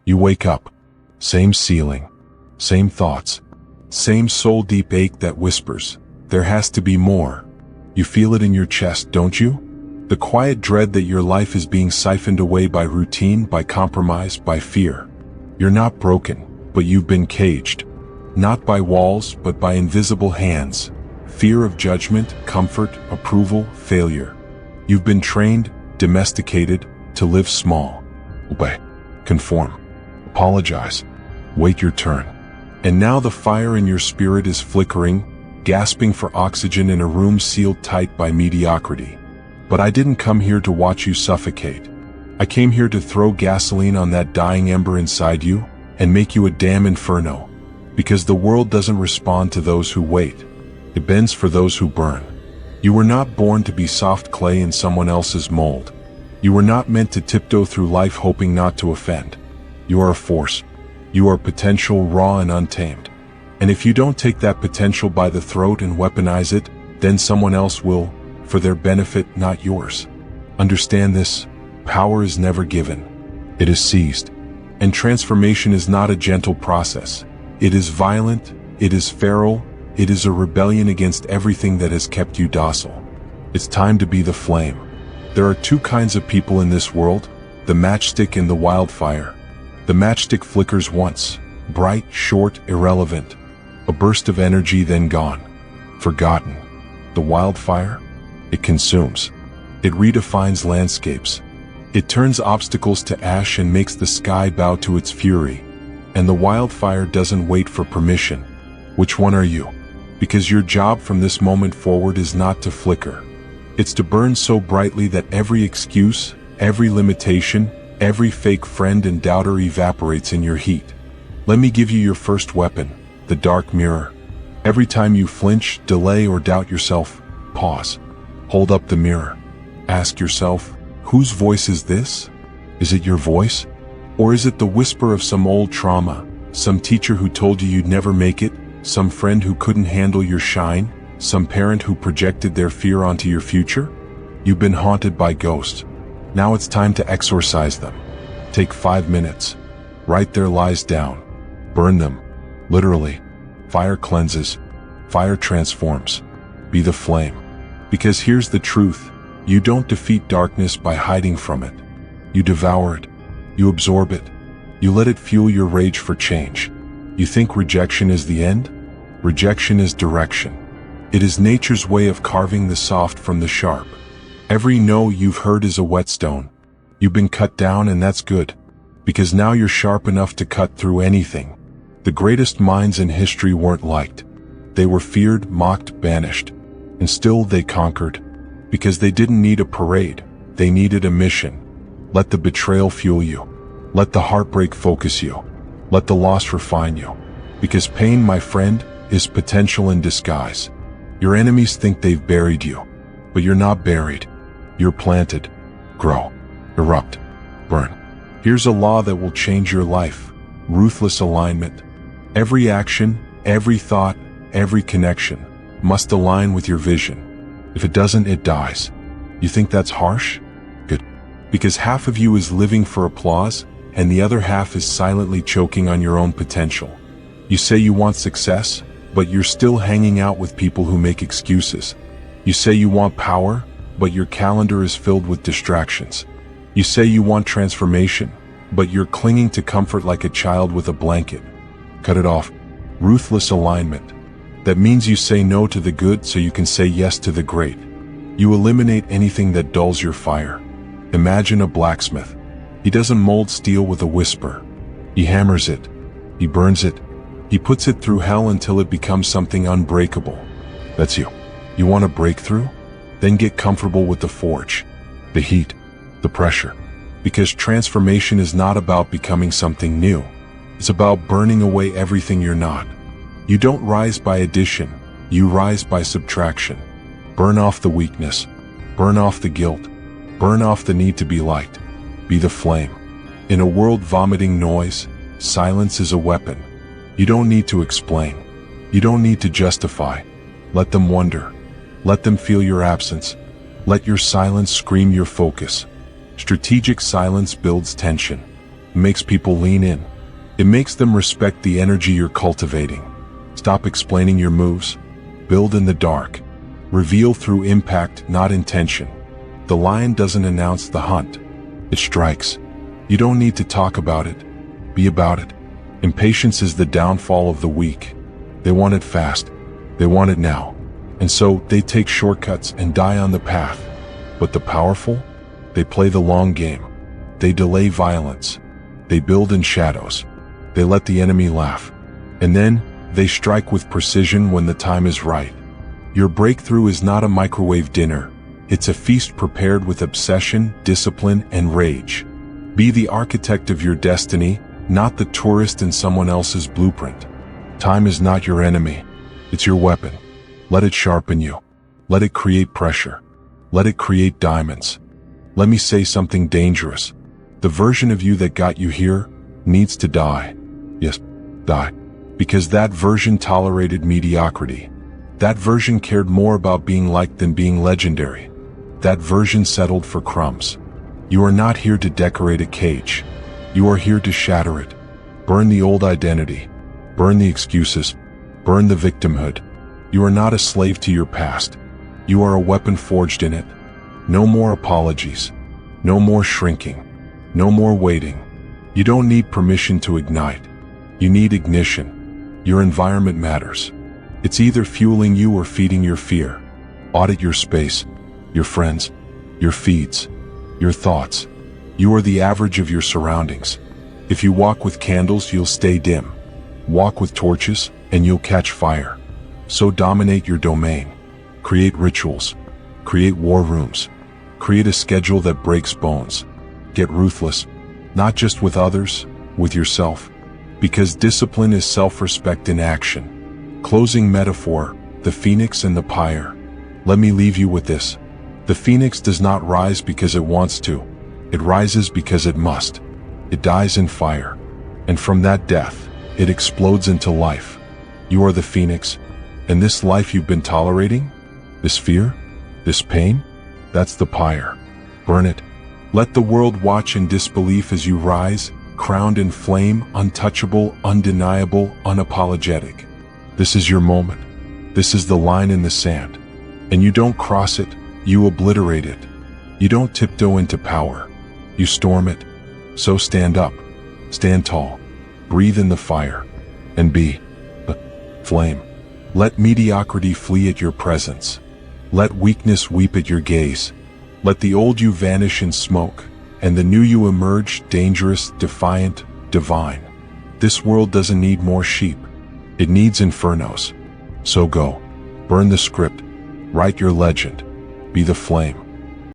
You wake up. Same ceiling. Same thoughts. Same soul-deep ache that whispers, there has to be more. You feel it in your chest, don't you? The quiet dread that your life is being siphoned away by routine, by compromise, by fear. You're not broken, but you've been caged. Not by walls, but by invisible hands. Fear of judgment, comfort, approval, failure. You've been trained, domesticated, to live small. Obey. Conform. Apologize. Wait your turn. And now the fire in your spirit is flickering, gasping for oxygen in a room sealed tight by mediocrity. But I didn't come here to watch you suffocate. I came here to throw gasoline on that dying ember inside you and make you a damn inferno. Because the world doesn't respond to those who wait. It bends for those who burn. You were not born to be soft clay in someone else's mold. You were not meant to tiptoe through life hoping not to offend. You are a force. You are potential, raw and untamed. And if you don't take that potential by the throat and weaponize it, then someone else will, for their benefit, not yours. Understand this, power is never given. It is seized. And transformation is not a gentle process. It is violent, it is feral, it is a rebellion against everything that has kept you docile. It's time to be the flame. There are two kinds of people in this world, the matchstick and the wildfire. The matchstick flickers once, bright, short, irrelevant. A burst of energy, then gone. Forgotten. The wildfire? It consumes. It redefines landscapes. It turns obstacles to ash and makes the sky bow to its fury. And the wildfire doesn't wait for permission. Which one are you? Because your job from this moment forward is not to flicker. It's to burn so brightly that every excuse, every limitation, every fake friend and doubter evaporates in your heat. Let me give you your first weapon, the dark mirror. Every time you flinch, delay, or doubt yourself, pause. Hold up the mirror. Ask yourself, whose voice is this? Is it your voice? Or is it the whisper of some old trauma, some teacher who told you you'd never make it, some friend who couldn't handle your shine, some parent who projected their fear onto your future? You've been haunted by ghosts. Now it's time to exorcise them. Take 5 minutes. Write their lies down. Burn them. Literally. Fire cleanses. Fire transforms. Be the flame. Because here's the truth. You don't defeat darkness by hiding from it. You devour it. You absorb it. You let it fuel your rage for change. You think rejection is the end? Rejection is direction. It is nature's way of carving the soft from the sharp. Every no you've heard is a whetstone. You've been cut down, and that's good. Because now you're sharp enough to cut through anything. The greatest minds in history weren't liked. They were feared, mocked, banished. And still they conquered. Because they didn't need a parade. They needed a mission. Let the betrayal fuel you. Let the heartbreak focus you. Let the loss refine you. Because pain, my friend, is potential in disguise. Your enemies think they've buried you. But you're not buried. You're planted. Grow. Erupt. Burn. Here's a law that will change your life. Ruthless alignment. Every action, every thought, every connection must align with your vision. If it doesn't, it dies. You think that's harsh? Good. Because half of you is living for applause, and the other half is silently choking on your own potential. You say you want success, but you're still hanging out with people who make excuses. You say you want power, but your calendar is filled with distractions. You say you want transformation, but you're clinging to comfort like a child with a blanket. Cut it off. Ruthless alignment. That means you say no to the good so you can say yes to the great. You eliminate anything that dulls your fire. Imagine a blacksmith. He doesn't mold steel with a whisper. He hammers it. He burns it. He puts it through hell until it becomes something unbreakable. That's you. You want a breakthrough? Then get comfortable with the forge, the heat, the pressure. Because transformation is not about becoming something new. It's about burning away everything you're not. You don't rise by addition, you rise by subtraction. Burn off the weakness. Burn off the guilt. Burn off the need to be liked. Be the flame. In a world vomiting noise, silence is a weapon. You don't need to explain. You don't need to justify. Let them wonder. Let them feel your absence. Let your silence scream your focus. Strategic silence builds tension. It makes people lean in. It makes them respect the energy you're cultivating. Stop explaining your moves. Build in the dark. Reveal through impact, not intention. The lion doesn't announce the hunt. It strikes. You don't need to talk about it. Be about it. Impatience is the downfall of the weak. They want it fast. They want it now. And so they take shortcuts and die on the path. But the powerful? They play the long game. They delay violence. They build in shadows. They let the enemy laugh. And then they strike with precision when the time is right. Your breakthrough is not a microwave dinner. It's a feast prepared with obsession, discipline, and rage. Be the architect of your destiny, not the tourist in someone else's blueprint. Time is not your enemy. It's your weapon. Let it sharpen you. Let it create pressure. Let it create diamonds. Let me say something dangerous. The version of you that got you here needs to die. Yes, die. Because that version tolerated mediocrity. That version cared more about being liked than being legendary. That version settled for crumbs. You are not here to decorate a cage. You are here to shatter it. Burn the old identity. Burn the excuses. Burn the victimhood. You are not a slave to your past. You are a weapon forged in it. No more apologies. No more shrinking. No more waiting. You don't need permission to ignite. You need ignition. Your environment matters. It's either fueling you or feeding your fear. Audit your space, your friends, your feeds, your thoughts. You are the average of your surroundings. If you walk with candles, you'll stay dim. Walk with torches, and you'll catch fire. So dominate your domain. Create rituals. Create war rooms. Create a schedule that breaks bones. Get ruthless, not just with others, with yourself. Because discipline is self-respect in action. Closing metaphor, the phoenix and the pyre. Let me leave you with this. The phoenix does not rise because it wants to. It rises because it must. It dies in fire. And from that death, it explodes into life. You are the phoenix. And this life you've been tolerating? This fear? This pain? That's the pyre. Burn it. Let the world watch in disbelief as you rise, crowned in flame, untouchable, undeniable, unapologetic. This is your moment. This is the line in the sand. And you don't cross it, you obliterate it. You don't tiptoe into power. You storm it. So stand up. Stand tall. Breathe in the fire. And be the flame. Let mediocrity flee at your presence. Let weakness weep at your gaze. Let the old you vanish in smoke, and the new you emerge dangerous, defiant, divine. This world doesn't need more sheep. It needs infernos. So go. Burn the script. Write your legend. Be the flame.